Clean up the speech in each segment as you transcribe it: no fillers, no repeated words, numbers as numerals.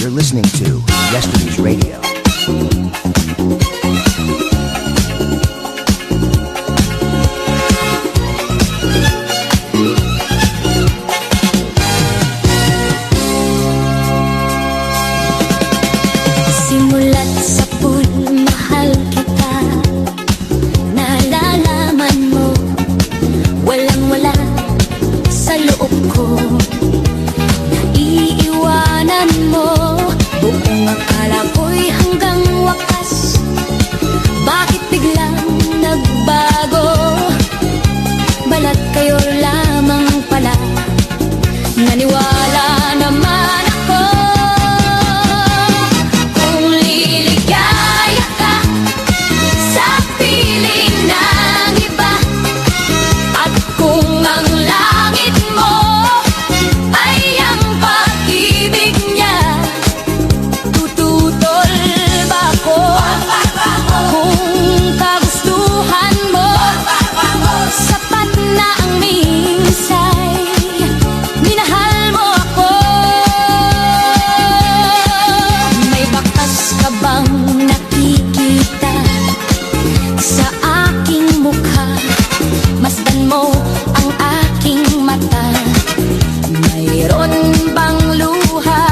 You're listening to Yesterday's Radio. Simulat sa pool, mahal kita. Nalalaman mo, walang-wala sa loob ko. Naiiwanan mo, buong akala ko'y hanggang wakas. Bakit biglang nagbago? Balat kayo lamang pala. Naniwala naman ako. Kung liligaya ka sa piling ng iba, at kung ang langit mo ay ang pag-ibig niya, tututol ba ako? Kung kagustuhan mo, sapat na ang minsay, minahal mo ako. May bakas ka bang nakikita sa aking mukha? Masdan mo ang aking mata. Mayroon bang luha?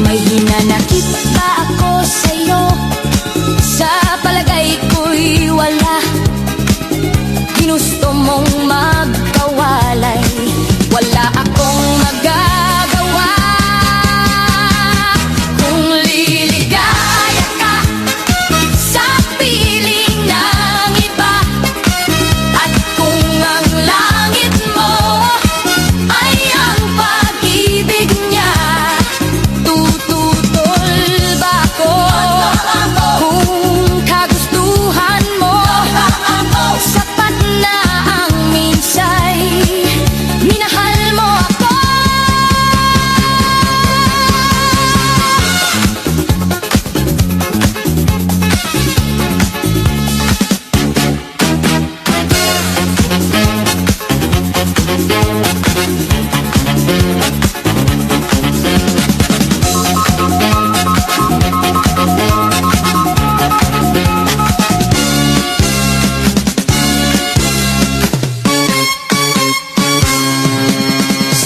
May hinanakit ba ako sa'yo? Sa palagay ko'y wala. Ginusto mong magkawalay, wala akong magagawa. Kung liligaya ka sa piling ng iba, at kung ang langit mo ay ang pag-ibig niya, tututol ba ako? Kung kagustuhan mo, sapat na ang minsay, minahal mo ako.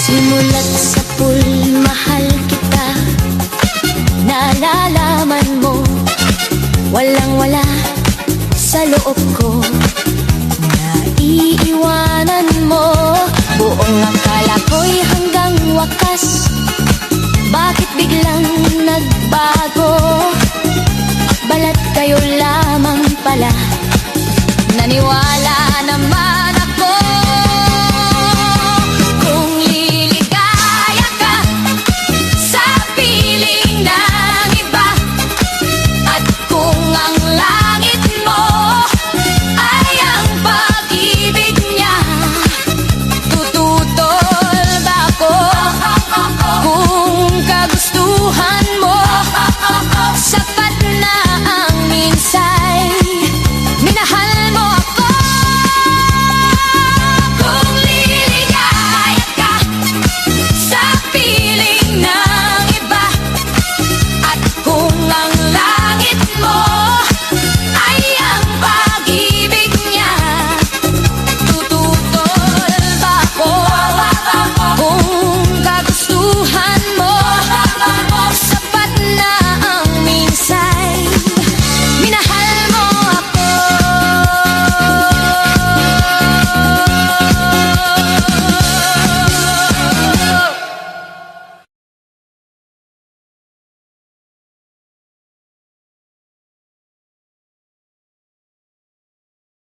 Simulat sa pool, mahal kita. Nalalaman mo, walang-wala sa loob ko. Naiiwanan mo, buong akala ko'y hanggang wakas. Bakit biglang